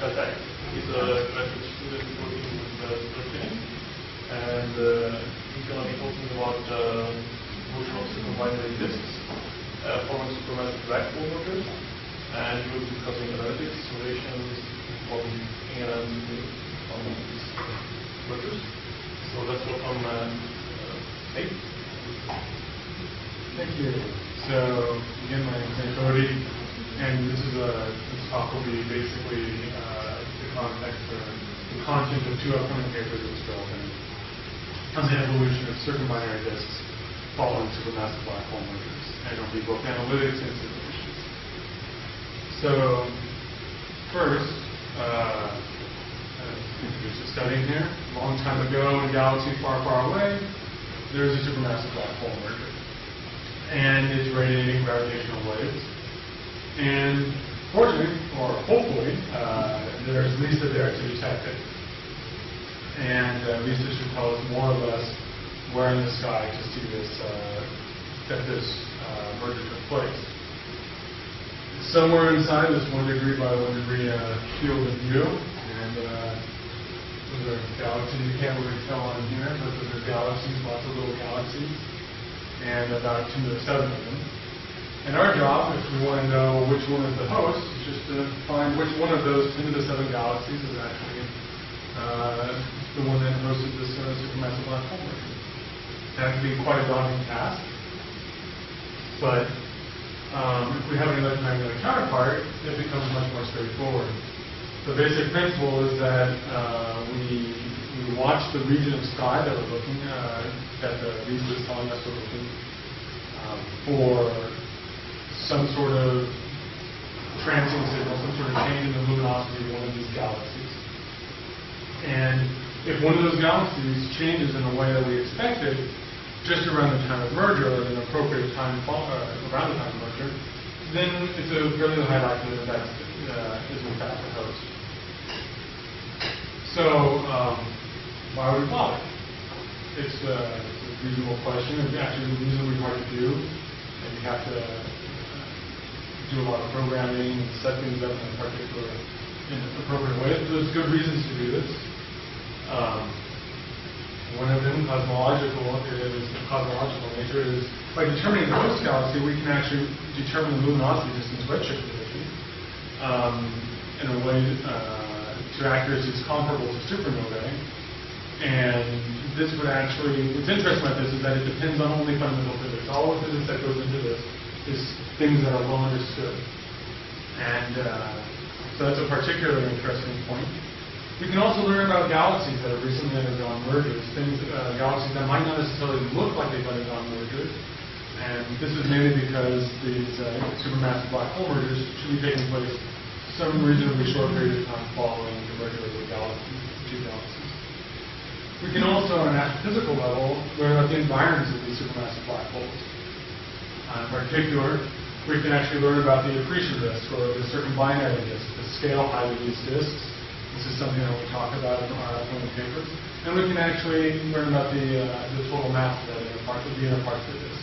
Caltech. He's a graduate student working with Circumbinary, and he's going to be talking about motion of circumbinary disks, following supermassive black hole mergers, and he will be discussing analytics, simulations, modeling, and on these mergers. So let's welcome Nate. Thank you. So again, my name is Bode, and this talk will be basically the context or the content of two upcoming papers that was relevant on the evolution of circumbinary disks following supermassive black hole mergers, and it'll be both analytics and simulations. So first, introduce a study here. A long time ago in a galaxy far, far away, there is a supermassive black hole merger, and it's radiating gravitational waves. And fortunately, or hopefully, there's Lisa there to detect it. And Lisa should tell us more or less where in the sky to see this, that this merger took place. Somewhere inside this 1 degree by 1 degree field of view, and those are galaxies. You can't really tell on here, but those are galaxies, lots of little galaxies, and about 10 to the 7 of them. And our job, if we want to know which one is the host, is just to find which one of those 10 to the 7 galaxies is actually the one that hosted this supermassive black hole merger. That can be quite a daunting task, but if we have an electromagnetic counterpart, it becomes much more straightforward. The basic principle is that we watch the region of sky that we're looking that the Lisa is telling us we're looking for some sort of transient signal, some sort of change in the luminosity of one of these galaxies. And if one of those galaxies changes in a way that we expected, just around the time of merger, or at an appropriate time around the time of merger, then it's a really high likelihood that is in fact the host. So, why would we bother? It's a reasonable question. It's actually reasonably hard to do, and you have to do a lot of programming and set things up in appropriate ways. There's good reasons to do this. One of them, cosmological nature, is by determining the host galaxy, we can actually determine the luminosity distance redshift position in a way to accuracy is comparable to supernovae. And this would actually, what's interesting about this is that it depends on only fundamental physics. All the physics that goes into this is things that are well understood. And so that's a particularly interesting point. We can also learn about galaxies that have recently undergone mergers, galaxies that might not necessarily look like they've undergone mergers. And this is mainly because these supermassive black hole mergers should be taking place some reasonably short period of time following the merger of the two galaxies. We can also, on an astrophysical level, learn about the environments of these supermassive black holes. In particular, we can actually learn about the accretion disk, or the circumbinary disk, the scale height of these disks. This is something that we talk about in our upcoming papers. And we can actually learn about the total mass of that inner part of the disk.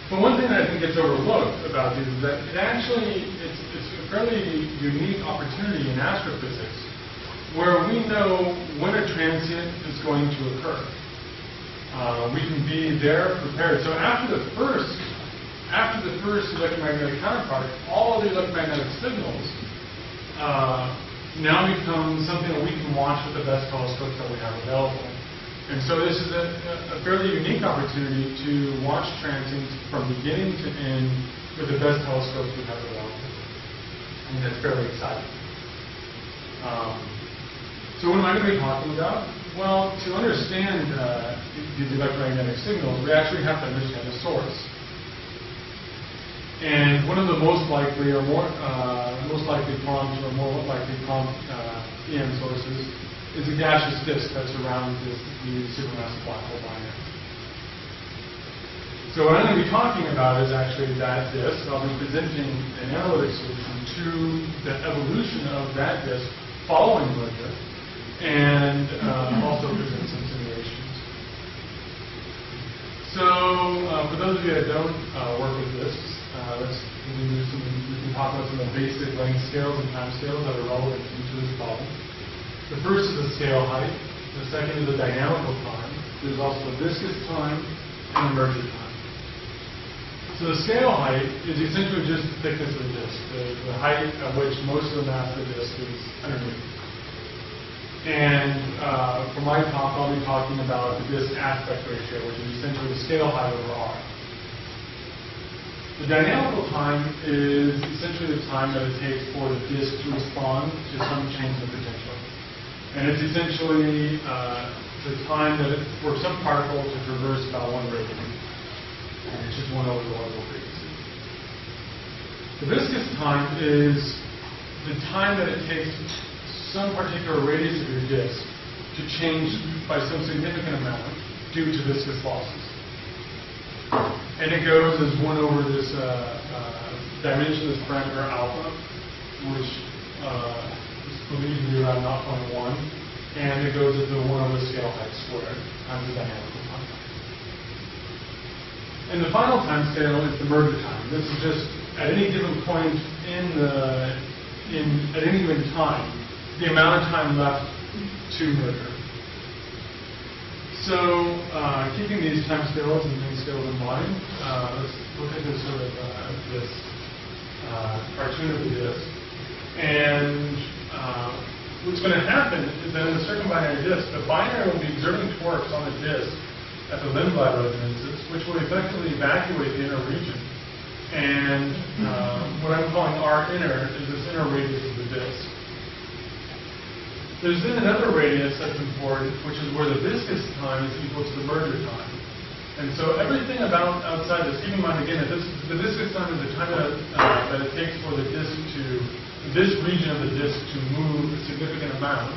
But one thing that I think gets overlooked about these is that it's a fairly unique opportunity in astrophysics where we know when a transient is going to occur. We can be there prepared. So after the first electromagnetic counterpart, all of the electromagnetic signals now become something that we can watch with the best telescopes that we have available. And so this is a fairly unique opportunity to watch transients from beginning to end with the best telescopes we have available. I mean, that's fairly exciting. So what am I going to be talking about? Well, to understand these electromagnetic signals, we actually have to understand the source. And one of the most likely prompt EM sources is a gaseous disk that surrounds the supermassive black hole binary. So what I'm going to be talking about is actually that disk. I'll be presenting an analytic solution to the evolution of that disk following merger, and also present some simulations. So for those of you that don't work with disks, we can talk about some of the basic length scales and time scales that are relevant to this problem. The first is the scale height. The second is the dynamical time. There's also the viscous time and the merger time. So the scale height is essentially just the thickness of the disk, the height at which most of the mass of the disk is underneath. And for my talk, I'll be talking about the disk aspect ratio, which is essentially the scale height over R. The dynamical time is essentially the time that it takes for the disk to respond to some change in potential. And it's essentially the time that for some particle to traverse about 1 radian, which is 1 over the orbital frequency. The viscous time is the time that it takes some particular radius of your disk to change by some significant amount due to viscous losses. And it goes as 1 over this dimension, this parameter alpha, which is believed to be around 0.1, and it goes as the 1 over the scale height squared times the dynamical time. And the final time scale is the merger time. This is just at any given point at any given time, the amount of time left to merger. So, keeping these time scales and length scales in mind, let's look at this sort of this cartoon of the disk. And what's going to happen is that in the circumbinary disk, the binary will be exerting torques on the disk at the limb resonances, which will effectively evacuate the inner region. And what I'm calling R inner is this inner radius of the disk. There's then another radius that's important, which is where the viscous time is equal to the merger time. And so everything about outside this, keep in mind again that the viscous time is the time that it takes for the disk this region of the disk to move a significant amount.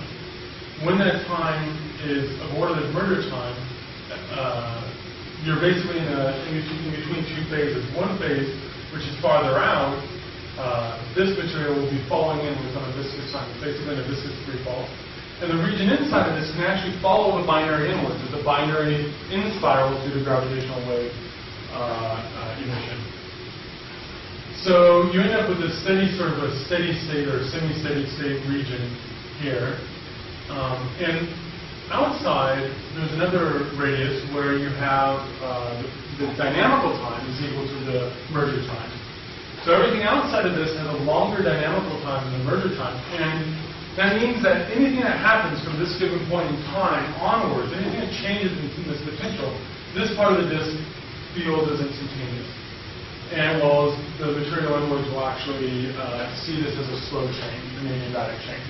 When that time is aborted as merger time, you're basically in between 2 phases. One phase, which is farther out, this material will be falling in with some viscous time. It's basically in a viscous free fall. And the region inside of this can actually follow the binary inwards. It's a binary in spiral due to gravitational wave emission. So you end up with this steady sort of a steady state or semi-steady state region here. And outside, there's another radius where you have the dynamical time is equal to the merger time. So everything outside of this has a longer dynamical time than the merger time. And that means that anything that happens from this given point in time onwards, anything that changes in this potential, this part of the disk feels as instantaneous. And while the material inwards will actually see this as a slow change, an adiabatic change.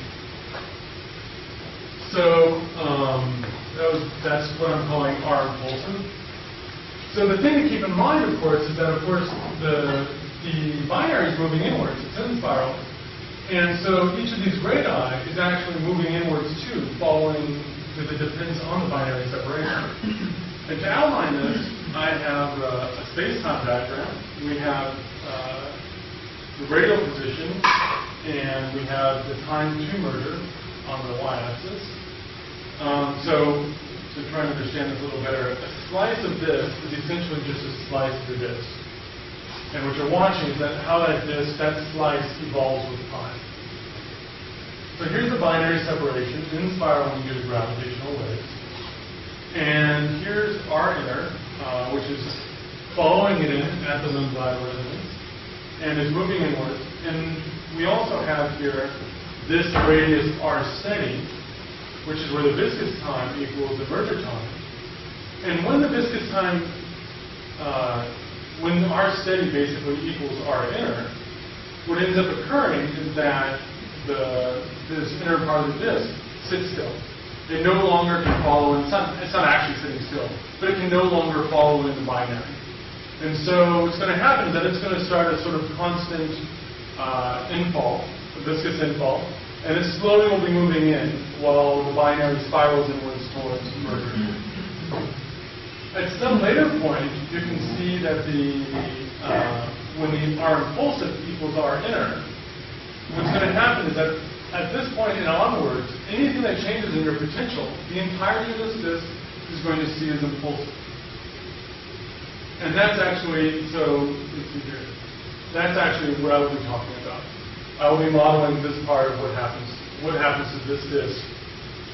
So that's what I'm calling R impulsive. So the thing to keep in mind, of course, is that the binary is moving inwards. It's in spiral. And so each of these radii is actually moving inwards too, following, because it depends on the binary separation. And to outline this, I have a space-time diagram. We have the radial position, and we have the time to merger on the y-axis. So to try and understand this a little better, a slice of this is essentially just a slice of the disk. And what you're watching is how that slice evolves with time. So here's the binary separation in spiral when you do the gravitational waves. And here's R inner, which is following it in at the limb resonance, and is moving inwards. And we also have here this radius R steady, which is where the viscous time equals the merger time. And when the viscous time, when R steady basically equals R inner, what ends up occurring is that this inner part of the disk sits still. It no longer can follow in, it's not actually sitting still, but it can no longer follow in the binary. And so what's going to happen is that it's going to start a sort of constant infall, a viscous infall, and it slowly will be moving in while the binary spirals inwards towards merger. At some later point, you can see that when the R impulsive equals R inner, what's going to happen is that at this point and onwards, anything that changes in your potential, the entirety of this disk is going to see as impulsive. And that's actually, so let's see here. That's actually what I would be talking about. I will be modeling this part of what happens to this disk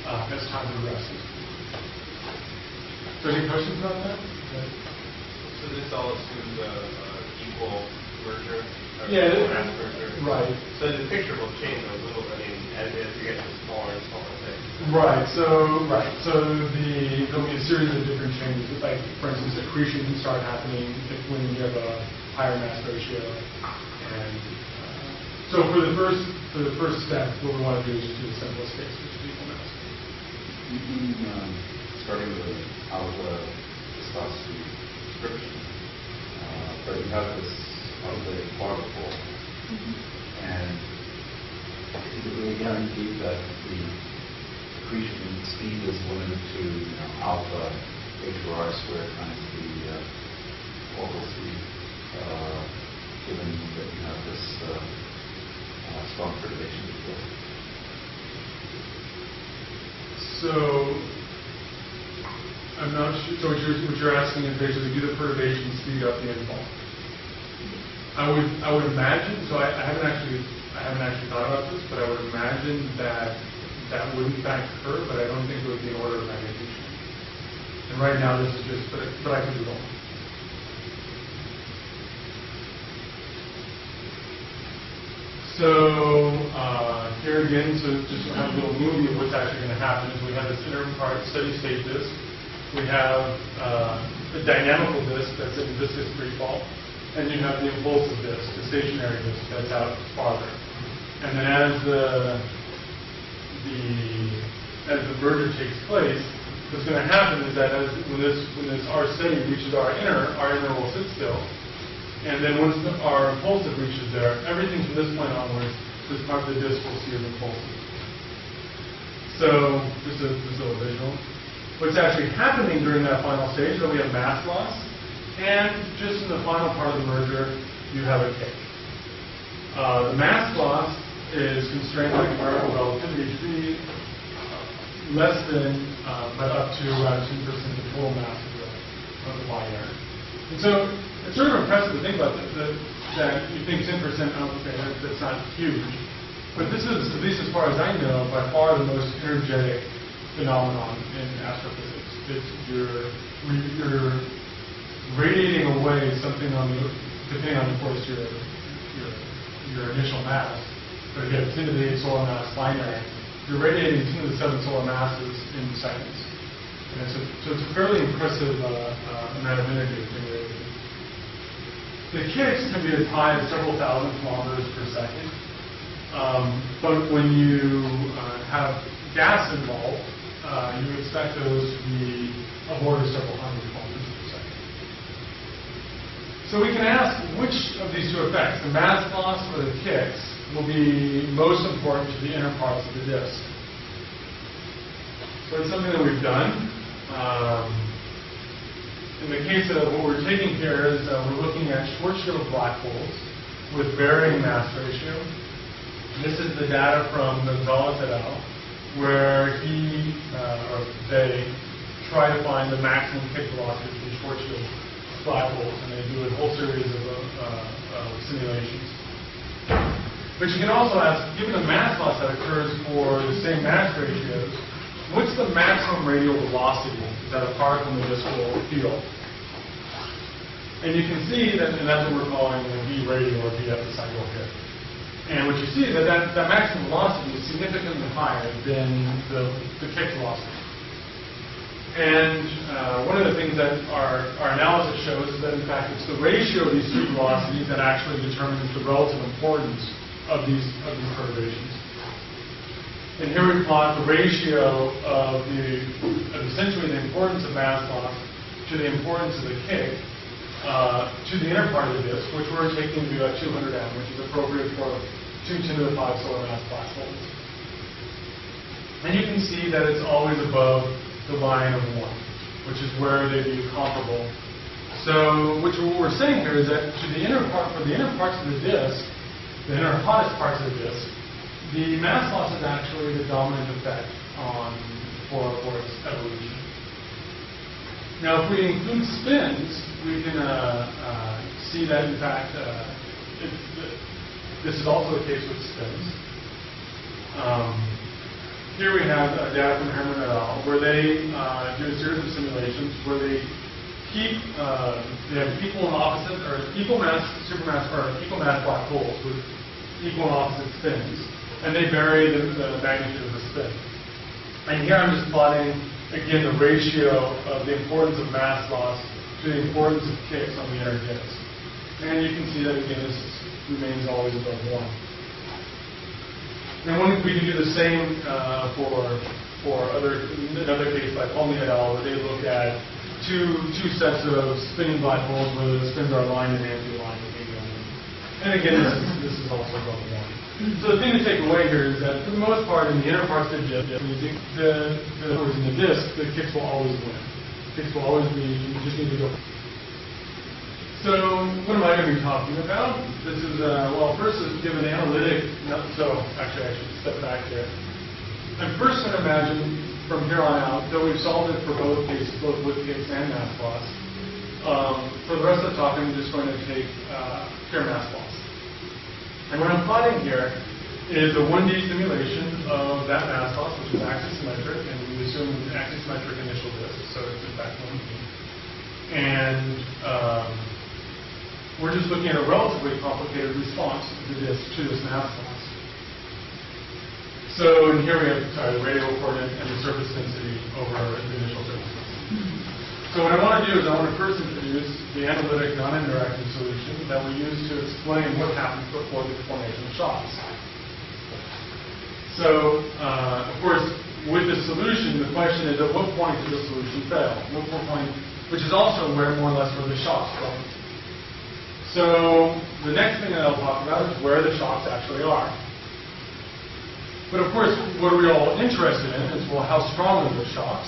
as time progresses. So any questions about that? So this all assumes equal merger? Yeah, mass merger? right. So the picture will change a little, I mean, as you get to smaller and smaller things. Right. So there'll be a series of different changes. Like, for instance, accretion can start happening when you have a higher mass ratio. And so for the first step, what we want to do is just do the simplest case, which is equal mass. Starting with alpha viscosity description, but you have this oscillating particle, and is it really guaranteed that the accretion speed is limited to alpha h over r squared times the orbital speed, given that you have this strong perturbation before? So I'm not sure. So what you're asking is basically, do the perturbation speed up the infall? I would imagine. So I haven't actually thought about this, but I would imagine that would in fact occur, but I don't think it would be an order of magnitude change. And right now this is just, but I could be wrong. So here again, so just to have a little movie of what's actually going to happen is we have this inner part steady state disk. We have a dynamical disk that's in viscous free fall, and you have the impulsive disk, the stationary disk that's out farther. And then as the merger takes place, what's going to happen is that when this R steady reaches our inner will sit still. And then once our impulsive reaches there, everything from this point onwards, this part of the disk will see as impulsive. So just a little visual. What's actually happening during that final stage is that we have mass loss, and just in the final part of the merger, you have a kick. The mass loss is constrained by numerical relativity to be less than, but up to around 2% of the total mass of the binary. And so it's sort of impressive to think about that you think 10%, okay, that's not huge. But this is, at least as far as I know, by far the most energetic phenomenon in astrophysics. You're radiating away something depending on, of course, your initial mass. But if you have 10 to the 8 solar mass binary, you're radiating 10 to the 7 solar masses in seconds. And so it's a fairly impressive amount of energy that's being radiated. The kicks can be as high as several thousand kilometers per second. But when you have gas involved, you expect those to be of order several hundred kilometers per second. So we can ask which of these two effects, the mass loss or the kicks, will be most important to the inner parts of the disk. So it's something that we've done. In the case of what we're taking here is we're looking at Schwarzschild black holes with varying mass ratio. This is the data from Gonzalez et al., where he or they try to find the maximum kick velocity from Schwarzschild black holes, and they do a whole series of simulations. But you can also ask, given the mass loss that occurs for the same mass ratios, what's the maximum radial velocity that a particle in the disk will feel? And you can see that, and that's what we're calling the V radial or V epicycle here. And what you see is that maximum velocity is significantly higher than the kick velocity. And one of the things that our analysis shows is that, in fact, it's the ratio of these two velocities that actually determines the relative importance of these perturbations. And here we plot the ratio of essentially the importance of mass loss to the importance of the kick to the inner part of the disk, which we're taking to be about 200 M, which is appropriate for 2 × 10⁵ solar mass black holes. And you can see that it's always above the line of 1, which is where they'd be comparable. So what we're saying here is that for the inner parts of the disk, the inner hottest parts of the disk, the mass loss is actually the dominant effect for its evolution. Now, if we include spins, we can see that, in fact, this is also the case with spins. Here we have data from Herman et al., where they do a series of simulations where they keep they have equal and opposite, or equal mass supermass, or equal mass black holes with equal and opposite spins, and they vary the magnitude of the spin. And here I'm just plotting again the ratio of the importance of mass loss to the importance of kicks on the inner disk. And you can see that again this remains always above 1. And we can do the same for another case like Palmi et al., where they look at two sets of spinning black holes where the spins are aligned and anti-aligned. And again, this is also above 1. So the thing to take away here is that for the most part, in the inner parts of the disk, in the disk, the kicks will always win. Kicks will always be. You just need to go. So what am I going to be talking about? This is, well, first is give an analytic, actually I should step back here. I'm first going to imagine from here on out, though we've solved it for both cases, both with kicks and mass loss. For the rest of the talk, I'm just going to take pure mass loss. And what I'm plotting here is a 1D simulation of that mass loss, which is axisymmetric, and we assume an axisymmetric initial disk, so it's in fact 1D. And we're just looking at a relatively complicated response to this mass loss. So, and here we have the radial coordinate and the surface density over the initial surface density. So what I want to do is I want to first introduce the analytic non-interacting solution that we use to explain what happens before the formation of shocks. So, of course, with the solution, the question is at what point does the solution fail? What point, which is also where more or less where the shocks go. So the next thing that I'll talk about is where the shocks actually are. But of course, what are we all interested in is, well, how strong are the shocks?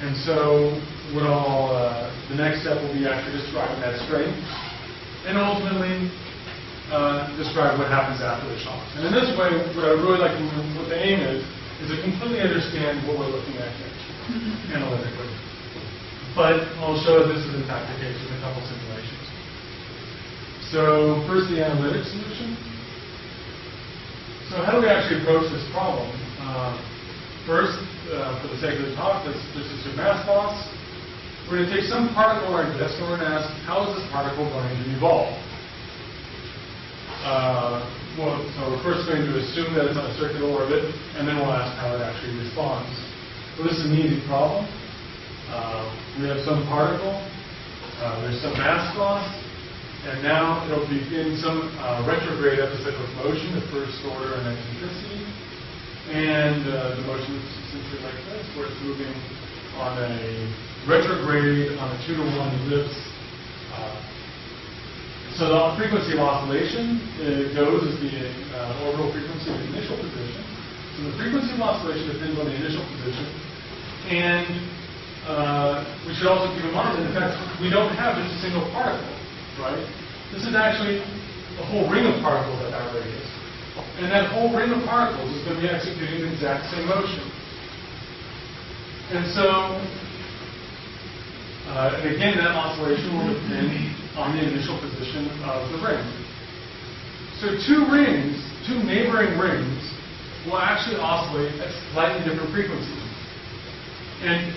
And so the next step will be actually describing that strength, and ultimately describe what happens after the shocks. And in this way, what I really like to do, what the aim is to completely understand what we're looking at here, analytically. But I'll show that this is in fact the case with a couple simulations. So first, the analytic solution. So how do we actually approach this problem? First, for the sake of the talk, let's assume mass loss. We're going to take some particle like this, and we're going to ask, how is this particle going to evolve? So we're first going to assume that it's on a circular orbit, and then we'll ask how it actually responds. So this is an easy problem. We have some particle, there's some mass loss, and now it'll begin some retrograde epicyclic motion, the first order and eccentricity. And the motion is essentially like this, where it's moving on a retrograde on a 2-to-1 ellipse. So the frequency of oscillation goes as the orbital frequency of the initial position. So the frequency of oscillation depends on the initial position. And we should also keep in mind that, in fact, we don't have just a single particle. Right? This is actually a whole ring of particles at that radius. And that whole ring of particles is going to be executing the exact same motion. And so, and again, that oscillation will depend on the initial position of the ring. So two neighboring rings, will actually oscillate at slightly different frequencies. And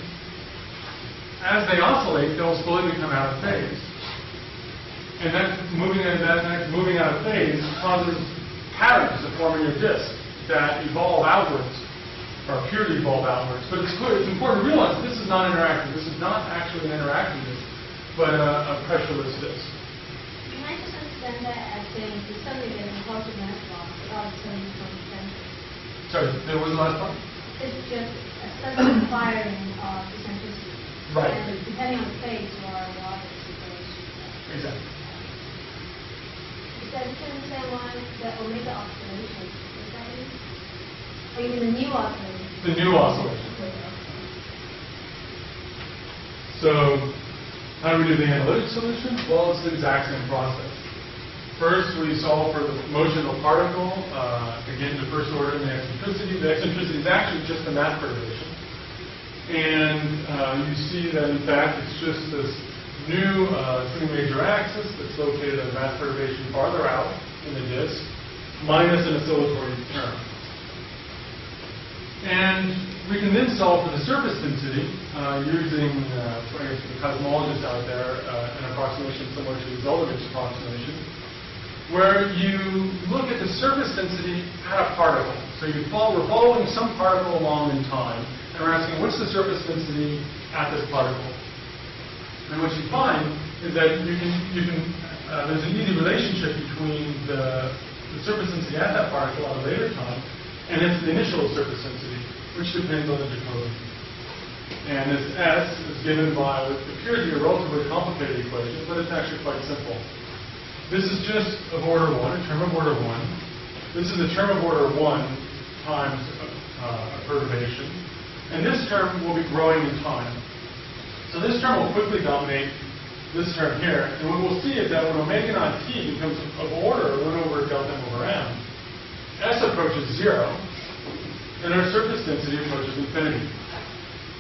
as they oscillate, they'll slowly become out of phase. And that moving out of phase causes patterns that form in your disk that evolve outwards, or appear to evolve outwards. But it's important to realize that this is not interacting. This is not actually an interacting disk, but a pressureless disk. Can I just understand that as saying you suddenly get a positive mass loss without turning from the center? Sorry, there was the last part? It's just a sudden firing of eccentricity. Right. And depending on the phase, you are in the opposite situation. Exactly. Is that the same line, the omega oscillation? Is that it? Or you mean the new oscillation? The new oscillation. So, how do we do the analytic solution? Well, it's the exact same process. First, we solve for the motion of a particle, again, the first order and the eccentricity. The eccentricity is actually just a mass perturbation. And you see that, in fact, it's just this new two major axis that's located at mass perturbation farther out in the disk, minus an oscillatory term. And we can then solve for the surface density using, for the cosmologists out there, an approximation similar to the Zeldovich approximation, where you look at the surface density at a particle. So we're following some particle along in time, and we're asking what's the surface density at this particle. And what you find is that there's an easy relationship between the surface density at that particle at a later time and its initial surface density, which depends on the Jacobian. And this S is given by what appears to be a relatively complicated equation, but it's actually quite simple. This is just of order 1, a term of order 1. This is a term of order 1 times a perturbation. And this term will be growing in time. So this term will quickly dominate this term here. And what we'll see is that when omega naught t becomes of order 1 over delta m over m, S approaches 0, and our surface density approaches infinity.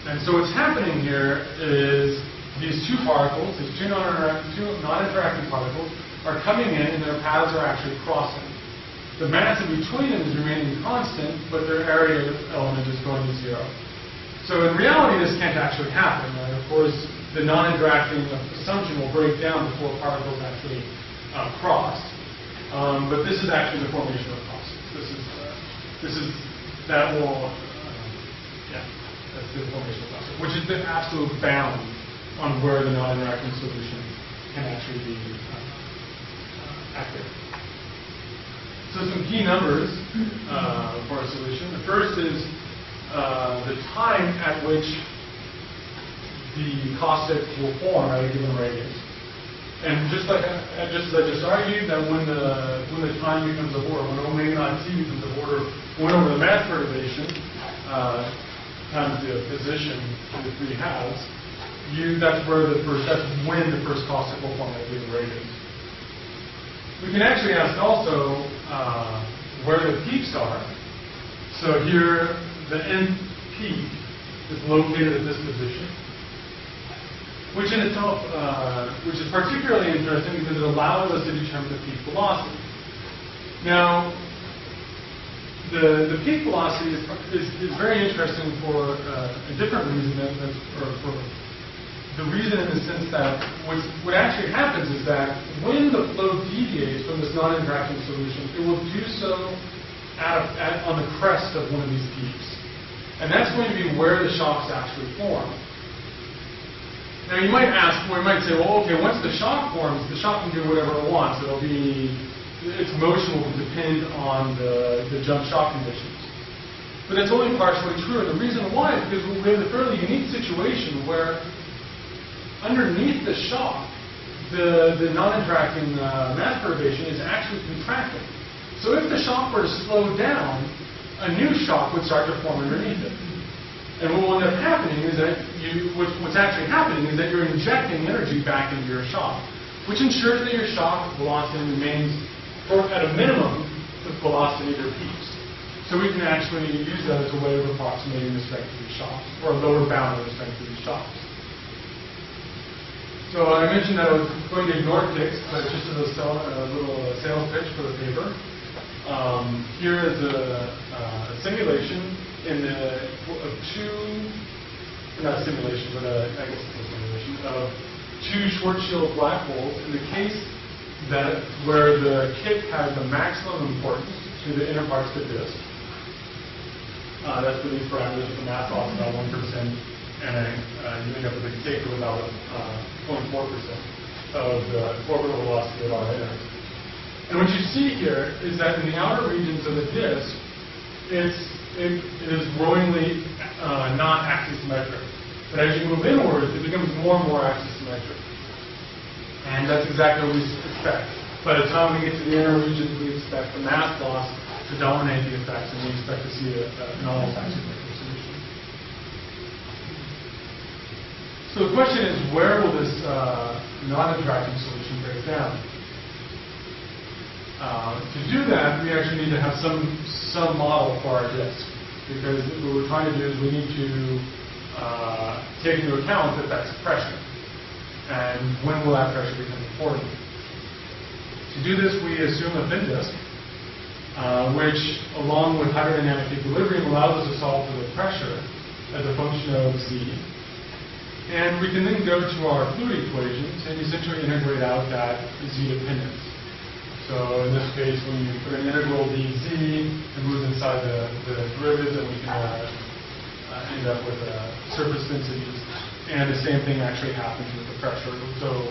And so what's happening here is these two particles, these two non-interacting particles, are coming in and their paths are actually crossing. The mass in between them is remaining constant, but their area element is going to 0. So in reality, this can't actually happen. And of course, the non-interacting assumption will break down before particles actually cross. But this is actually the formation of crosses. That's the formation of crosses, which is the absolute bound on where the non-interacting solution can actually be active. So some key numbers for a solution. The first is the time at which the caustic will form at a given radius. And just as I just argued, that when the time becomes of order, when omega naught t becomes of order 1 over the mass perturbation times the position to the 3 halves, that's when the first caustic will form at a given radius. We can actually ask also where the peaks are. So here, the nth peak is located at this position, which in itself, which is particularly interesting because it allows us to determine the peak velocity. Now, the peak velocity is very interesting for a different reason for the reason in the sense that what actually happens is that when the flow deviates from this non-interacting solution, it will do so on the crest of one of these peaks. And that's going to be where the shocks actually form. Now you might ask, or you might say, well, okay, once the shock forms, the shock can do whatever it wants. Its motion will depend on the jump shock conditions. But that's only partially true. And the reason why is because we have a fairly unique situation where underneath the shock, the non-interacting mass perturbation is actually contracting. So if the shock were to slow down, a new shock would start to form underneath it. And what will end up happening is that what's actually happening is that you're injecting energy back into your shock, which ensures that your shock velocity remains, at a minimum, the velocity of your peaks. So we can actually use that as a way of approximating the strength of these shocks, or a lower bound of the strength of these shocks. So I mentioned that I was going to ignore ticks, but just as a little sales pitch for the paper. Here is a simulation of not a simulation, but I guess it's a simulation of 2 Schwarzschild black holes in the case where the kit has the maximum importance to the inner parts of the disk. That's for these parameters with a mass loss of about 1%, and you end up with a kick of about 0.4% of the orbital velocity of our inner. And what you see here is that in the outer regions of the disk, it is growingly not axisymmetric. But as you move inwards, it becomes more and more axisymmetric. And that's exactly what we expect. By the time we get to the inner regions, we expect the mass loss to dominate the effects, and we expect to see an almost axisymmetric solution. So the question is, where will this non-interacting solution break down? To do that, we actually need to have some model for our disk, because what we're trying to do is we need to take into account that that's pressure. and when will that pressure become important. To do this, we assume a thin disk, which, along with hydrodynamic equilibrium, allows us to solve for the pressure as a function of z. And we can then go to our fluid equations and essentially integrate out that z dependence. So in this case, when you put an integral dz and move inside the derivatives, then we can end up with surface densities. And the same thing actually happens with the pressure. So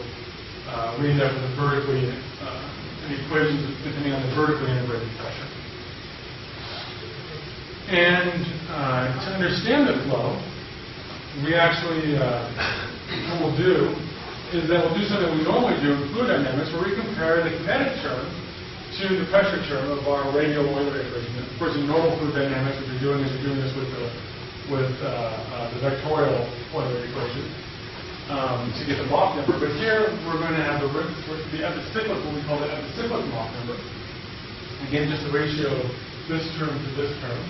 we end up with a vertically, an equation depending on the vertically integrated pressure. And to understand the flow, we actually, what we'll do is that we'll do something we normally do in fluid dynamics, where we compare the kinetic term to the pressure term of our radial Euler equation. Of course, in normal fluid dynamics, what you're doing is you're doing this with the vectorial Euler equation to get the Mach number. But here, we're going to have the epicyclic, what we call the epicyclic Mach number. Again, just the ratio of this term to this term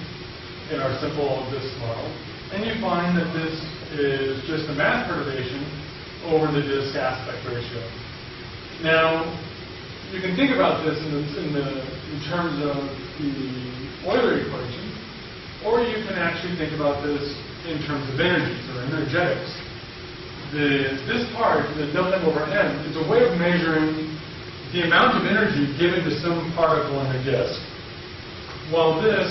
in our simple disk model. And you find that this is just the mass perturbation over the disk aspect ratio. Now, you can think about this in terms of the Euler equation, or you can actually think about this in terms of energies or energetics. This part, the delta M over M, is a way of measuring the amount of energy given to some particle in the disk, while this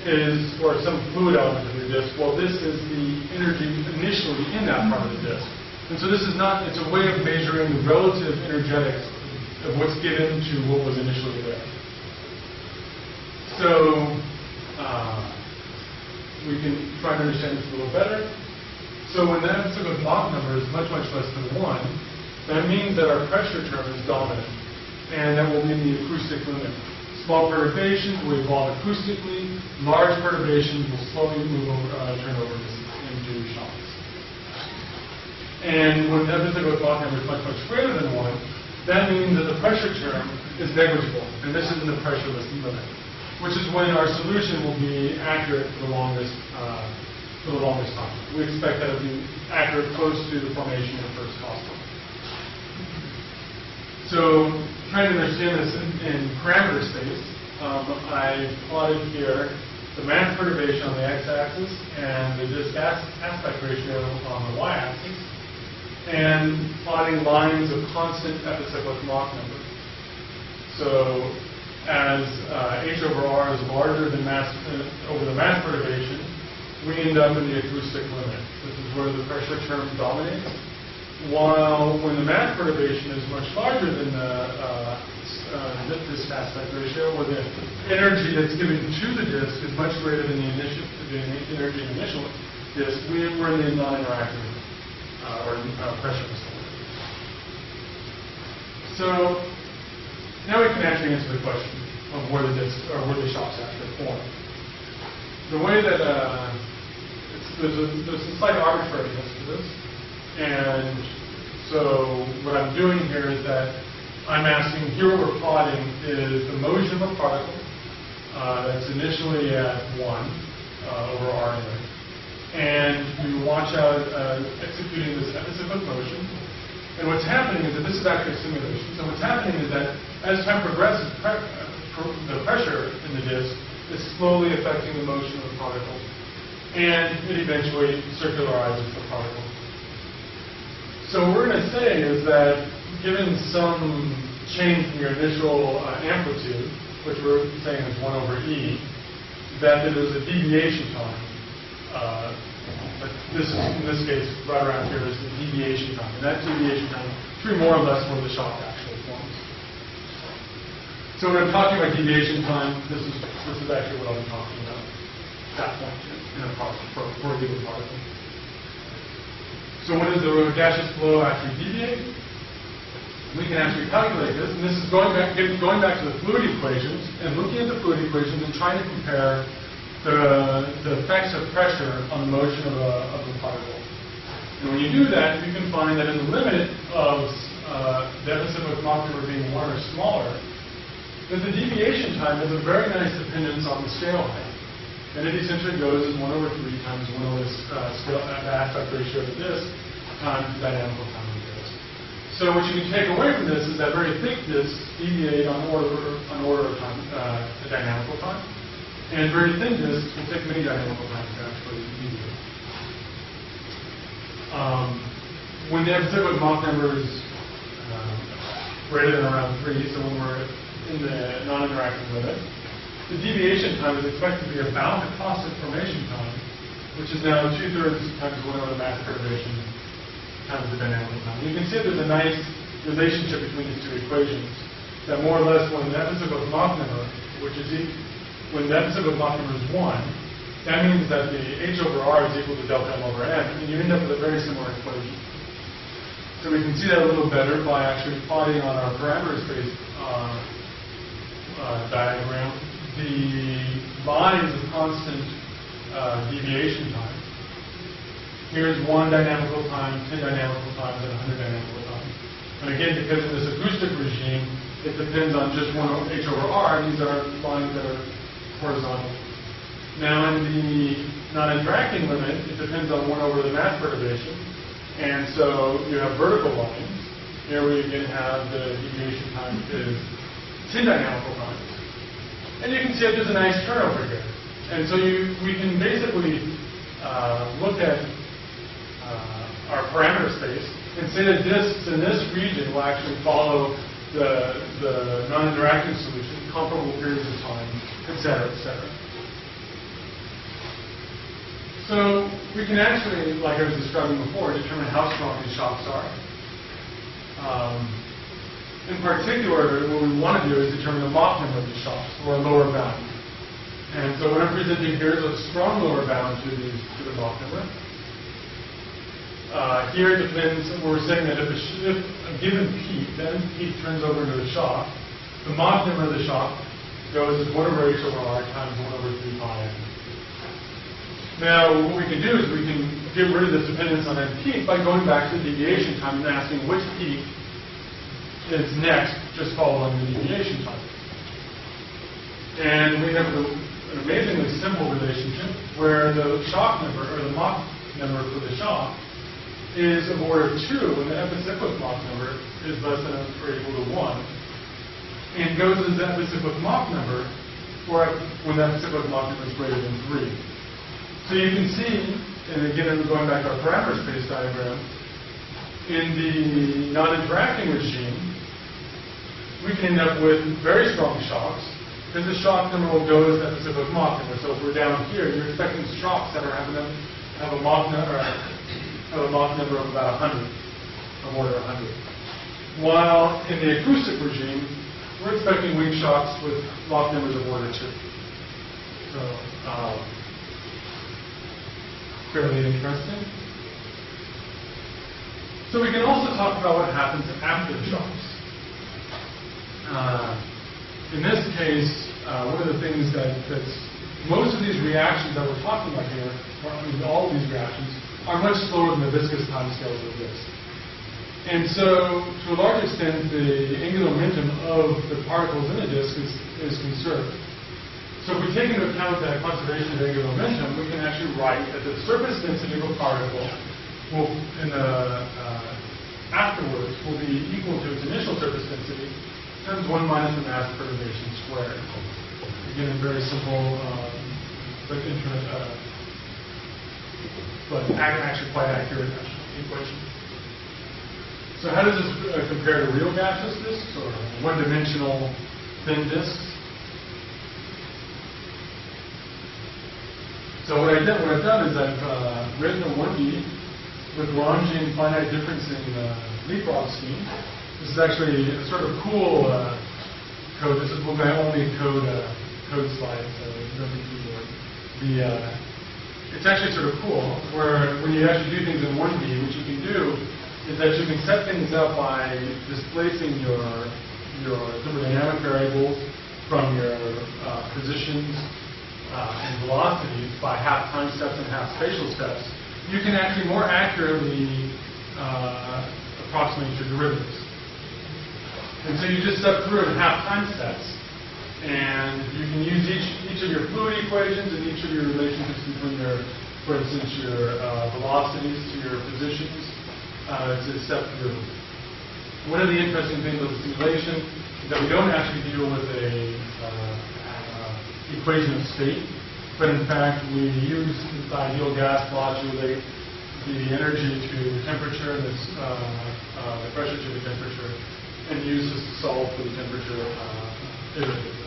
is, or some fluid element of the disk, while this is the energy initially in that part of the disk. And so this is not, it's a way of measuring the relative energetics of what's given to what was initially there. So we can try to understand this a little better. So when that epicyclic Mach number is much, much less than 1, that means that our pressure term is dominant, and that will be in the acoustic limit. Small perturbations will evolve acoustically. Large perturbations will slowly turn over into shocks. And when the epicyclic Mach number is much, much greater than 1, that means that the pressure term is negligible, and this is in the pressureless limit, which is when our solution will be accurate for the longest time. We expect that it will be accurate close to the formation of the first cosmos. So, trying to understand this in parameter space, I plotted here the mass perturbation on the x-axis and the disk aspect ratio on the y-axis, and plotting lines of constant epicyclic Mach number. So, as h over r is larger than over the mass perturbation, we end up in the acoustic limit. This is where the pressure term dominates. While when the mass perturbation is much larger than the disk aspect ratio, where the energy that's given to the disk is much greater than the energy in the initial disk, we're in the non-interactive or pressureless limit. So now we can actually answer the question of where the disk or where the shocks actually form. The way that there's a slight arbitrariness to this. And so what I'm doing here is that I'm asking, here what we're plotting is the motion of a particle that's initially at 1 over r unit. And you watch out executing this epicyclic motion. And what's happening is that this is actually a simulation. So what's happening is that as time progresses, the pressure in the disk is slowly affecting the motion of the particle. And it eventually circularizes the particle. So what we're going to say is that given some change in your initial amplitude, which we're saying is 1 over e, that there's a deviation time. This is, in this case, right around here is the deviation time. And that deviation time should be more or less where the shock actually forms. So when I'm talking about deviation time, this is actually what I'll be talking about at that point in a particle, for a given particle. So when does the gaseous flow actually deviate? We can actually calculate this, and this is going back to the fluid equations and looking at the fluid equations and trying to compare the effects of pressure on the motion of the particle. And when you do that, you can find that in the limit of the epicyclic Mach number being 1 or smaller, that the deviation time has a very nice dependence on the scale height. And it essentially goes as 1 over 3 times 1 over the aspect ratio of the disk times the dynamical time of the disk. So what you can take away from this is that very thick disks deviate on order of time, dynamical time, and very thin disks will take many dynamical times to actually deviate. When the epicyclic Mach number is greater than around 3, so when we're in the non-interacting limit, the deviation time is expected to be about the constant formation time, which is now 2/3 times 1 over the mass perturbation times the dynamical time. You can see there's a nice relationship between these two equations, that more or less when the epicyclic Mach number, when the epicyclic Mach number is 1, that means that the h over r is equal to delta m over n, and you end up with a very similar equation. So we can see that a little better by actually plotting on our parameter space diagram the lines of constant deviation time. Here's 1 dynamical time, 10 dynamical times, and 100 dynamical times. And again, because in this acoustic regime, it depends on just 1 h over r. These are lines that are horizontal. Now in the non-interacting limit, it depends on 1 over the mass perturbation. And so you have vertical lines. Here we again have the deviation time is 10 dynamical times. And you can see that there's a nice turnover here. And so we can basically look at our parameter space and say that disks in this region will actually follow the non-interacting solution, comparable periods of time, etc., etc. So we can actually, like I was describing before, determine how strong these shocks are. In particular, what we want to do is determine the Mach number of the shocks, or a lower bound. And so what I'm presenting here is a strong lower bound to the Mach number. Here it depends, we're saying that if a given peak, that peak turns over into a shock, the Mach number of the shock goes as 1 over h over r times 1 over 3 pi n. Now, what we can do is we can get rid of this dependence on n peak by going back to the deviation time and asking which peak is next, just following the deviation time. And we have an amazingly simple relationship where the shock number, or the Mach number for the shock, is of order 2 when the epicyclic Mach number is less than or equal to 1, and goes as the epicyclic Mach number when the epicyclic Mach number is greater than 3. So you can see, and again going back to our parameter space diagram, in the non-interacting regime, we can end up with very strong shocks, because the shock number will go as the epicyclic Mach number. So if we're down here, you're expecting shocks that have a Mach number of about 100, of order 100. While in the acoustic regime, we're expecting weak shocks with Mach numbers of order 2. So, fairly interesting. So we can also talk about what happens after the shocks. In this case, one of the things that's most of these reactions that we're talking about here, or I mean all of these reactions, are much slower than the viscous timescales of this. And so, to a large extent, the angular momentum of the particles in the disk is conserved. So if we take into account that conservation of angular momentum, we can actually write that the surface density of a particle will, afterwards, will be equal to its initial surface density times 1 minus the mass perturbation squared. Again, a very simple, but actually quite accurate equation. So how does this compare to real gaseous disks or one-dimensional thin disks? So what I've done is I've written a 1D with Lagrangian finite difference in leapfrog scheme. This is actually a sort of cool code. This is my only code slide, so nothing too boring. It's actually sort of cool, where when you actually do things in 1D, what you can do is that you can set things up by displacing your thermodynamic variables from your positions and velocities by half time steps and half spatial steps. You can actually more accurately approximate your derivatives. And so you just step through in half time steps, and you can use each of your fluid equations and each of your relationships between your, for instance, your velocities to your positions to step through. One of the interesting things about the simulation is that we don't actually deal with a equation of state, but in fact we use this ideal gas law to relate the energy to the temperature and the pressure to the temperature, and use this to solve for the temperature iteratively.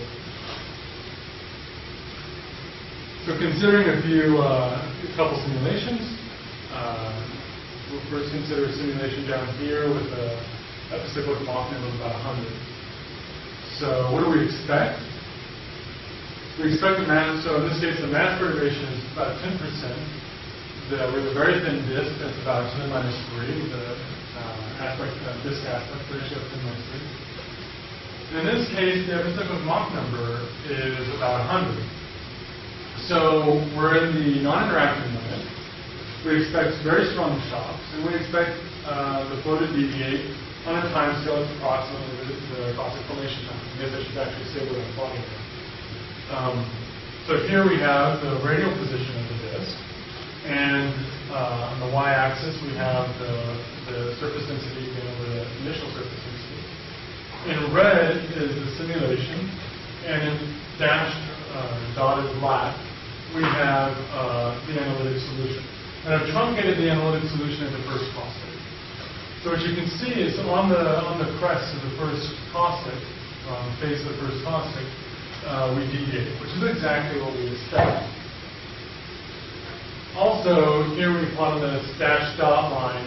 So considering a couple simulations, we'll first consider a simulation down here with a cyclic Mach number of about 100. So what do we expect? We expect the mass, so in this case the mass perturbation is about 10%. We have a very thin disk that's about 10 minus 3, the disk aspect ratio of 10 minus 3. In this case, the epicyclic Mach number is about 100. So we're in the non-interacting limit. We expect very strong shocks, and we expect the flow to deviate on a time scale that's approximately the classic formation time. I guess I should actually say what I'm talking about. So here we have the radial position of the disk, and on the y-axis we have the surface density over the initial surface density. In red is the simulation, and in dashed dotted black we have the analytic solution. And I've truncated the analytic solution at the first caustic. So what you can see is on the crest of the first caustic, on the face of the first caustic, we deviate, which is exactly what we expect. Also, here we plot on the dashed dot line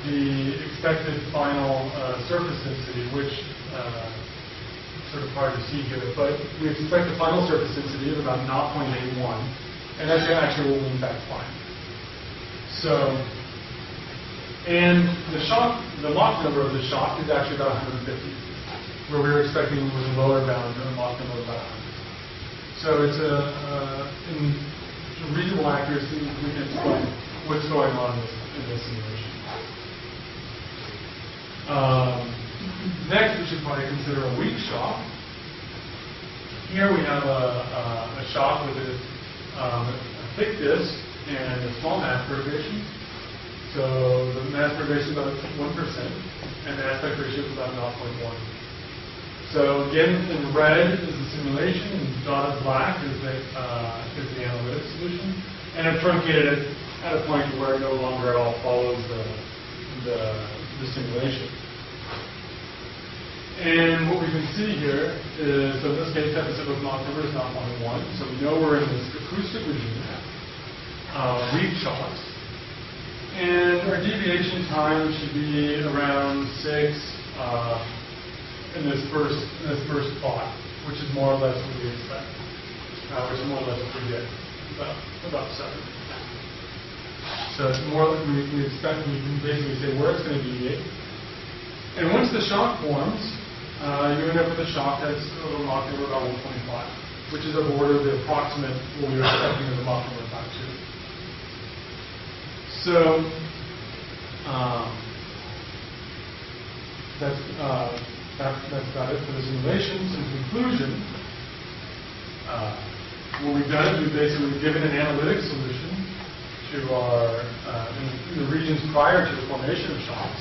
the expected final surface density, which sort of hard to see here, but we expect the final surface density of about 0.81, and that's actually what we in fact find. So, and the Mach number of the shock is actually about 150, where we were expecting was a lower bound than a Mach number of about 100. So it's in reasonable accuracy, we can explain what's going on in this simulation. Next, we should probably consider a weak shock. Here we have a shock with a thick disk and a small mass perturbation. So the mass perturbation is about 1%, and the aspect ratio is about 0.1. So again, in red is the simulation, and dotted black is the analytic solution. And I've truncated it at a point where it no longer at all follows the simulation. And what we can see here is, so in this case, epicyclic Mach number is 0.1. So we know we're in this acoustic regime, weak shocks. And our deviation time should be around 6 in this first plot, which is more or less what we expect, which is more or less what we get, about 7. So it's more like we expect, we can basically say where it's going to deviate. And once the shock forms, you end up with a shock that's a little Mach number about 1.5, which is of order the approximate what we were expecting of the Mach number about 2. So that's about it for the simulations. In conclusion, what we've done is we've basically given an analytic solution to our in the regions prior to the formation of shocks.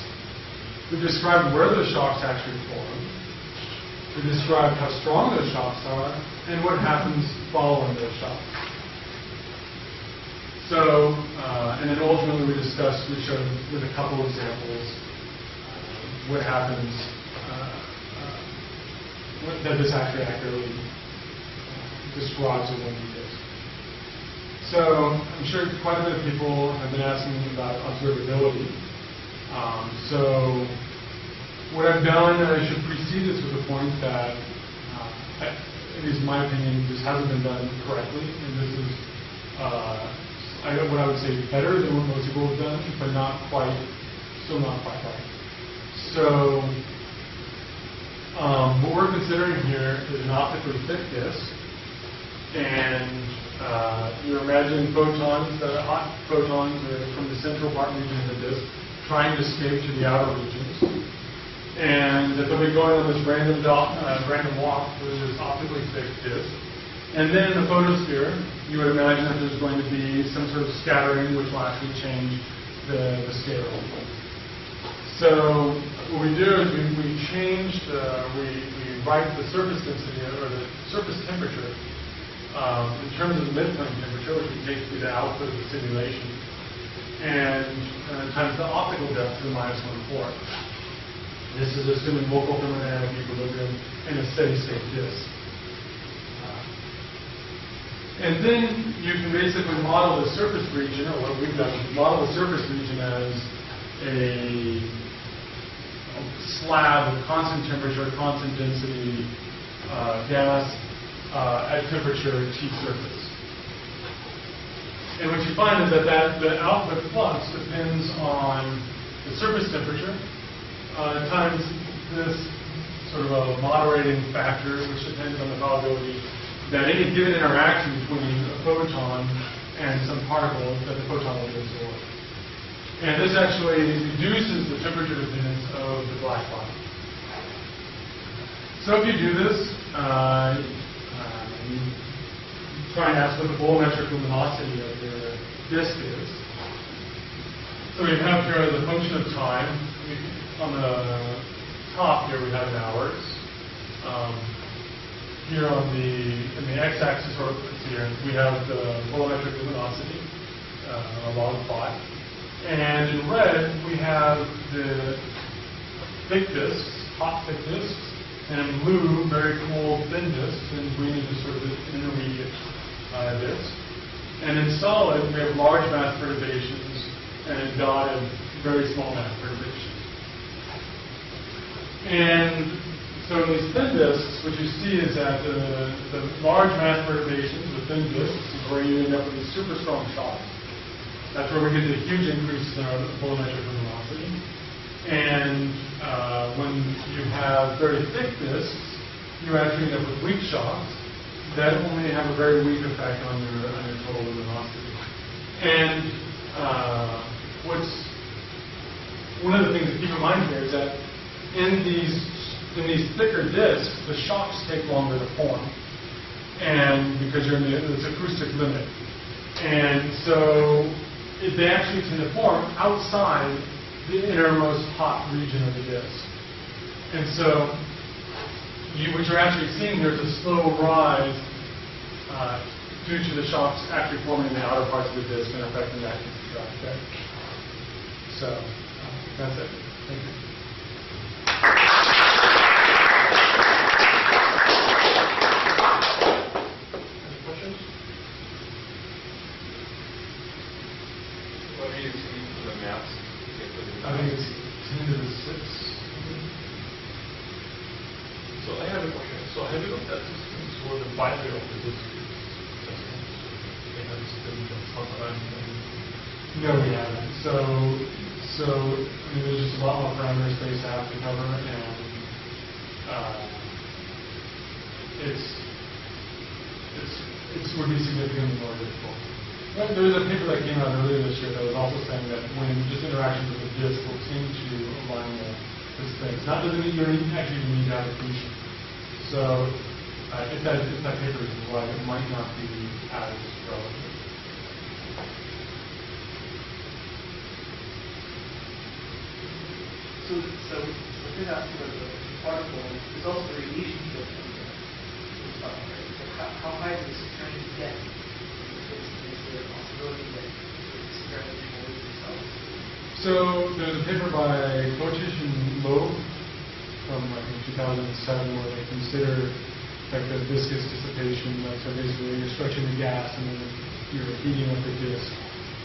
We've described where those shocks actually form. We described how strong those shocks are and what happens following those shocks. So, and then ultimately we showed with a couple of examples what happens, that this actually accurately describes a windy disk. So, I'm sure quite a bit of people have been asking me about observability. So, what I've done, and I should precede this with the point that, at least in my opinion, this hasn't been done correctly, and this is what I would say better than what most people have done, but still not quite right. So, what we're considering here is an optically thick disk, and you're imagining photons, hot photons from the central part region of the disk, trying to escape to the outer regions. And they'll be going on this random walk through this optically thick disk. And then in the photosphere, you would imagine that there's going to be some sort of scattering which will actually change the scale. So what we do is we change we write the surface density or the surface temperature in terms of the midpoint temperature, which we take to be the output of the simulation, and times the optical depth to the -1/4. This is assuming local thermodynamic equilibrium in a steady state disk. And then you can basically model the surface region, or what we've done is model the surface region as a slab of constant temperature, constant density gas at temperature T surface. And what you find is that the output flux depends on the surface temperature times this sort of a moderating factor, which depends on the probability that any given interaction between a photon and some particle that the photon will be absorbed. And this actually reduces the temperature dependence of the black body. So if you do this, you try and ask what the volumetric luminosity of your disk is. So we have here the function of time. On the top here we have in hours. Here in the x-axis, or here, we have the volumetric luminosity, log plot. And in red, we have the thick disks, hot thick disks, and in blue, very cool thin disks, and green is just sort of the intermediate disk. And in solid, we have large mass perturbations, and in dotted, very small mass perturbations. And so in these thin disks, what you see is that the large mass perturbations, the thin disks, is where you end up with these super strong shocks. That's where we get the huge increase in our volumetric luminosity. And when you have very thick disks, you actually end up with weak shocks that only have a very weak effect on your total luminosity. And one of the things to keep in mind here is that in these thicker disks, the shocks take longer to form, and because you're in this acoustic limit, and so they actually tend to form outside the innermost hot region of the disk. And so what you're actually seeing here is a slow rise due to the shocks actually forming in the outer parts of the disk and affecting that effect. So that's it. Thank you. Any questions? What are you seeing for the mass? I think it's 10 to the 6. So I have a question. So have you looked at systems where the binary of the disk is successful? They have this thing that's not random. No, we haven't. So I mean, there's just a lot more parameter space to have to cover, and it would be significantly more difficult. But there was a paper that came out earlier this year that was also saying that when just interactions with the disk will tend to align this thing. That doesn't mean you actually need to have accretion. So if that paper is right, it might not be as relevant. So the thing after the particle is also the radiation field from the stuff, right? So how high is this trying to get? Is there a possibility that it's gravitational waves themselves? So there's a paper by Caltech and Bode from I think 2007 where they consider like the viscous dissipation, like so basically you're stretching the gas and then you're heating up the disk,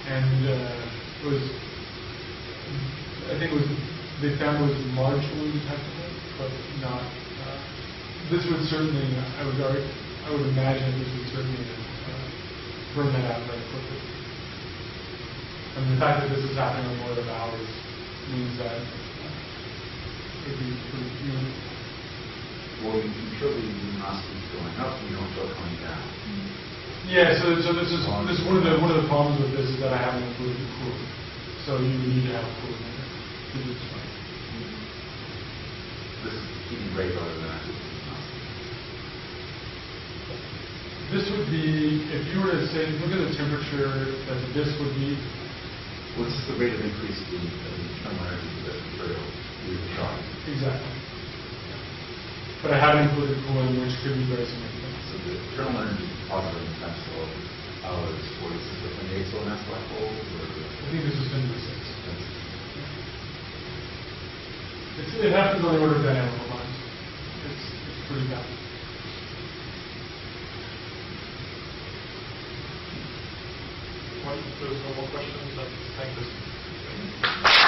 and it was they found it was marginally detectable, but not. This would certainly, I would imagine this would certainly burn that out very quickly. I mean, the fact that this is happening on more than hours means that it would be pretty huge. Well, you can show the luminosity going up, and you don't show it coming down. Yeah, so this is one of the problems with this is that I haven't included the cooling. So you need to have cooling in it. This is heating rate other than that. This would be, if you were to say, look at the temperature that the disk would be What's the rate of increase in thermal energy for this material you're showing? Exactly. But I haven't included cooling, which could be very significant. So the thermal energy positive potential is 46.8 so that's black hole, or? I think this is going to be 6. It happens on the order of dynamical lines. It's pretty bad. Well, if there's no more questions, then thank you.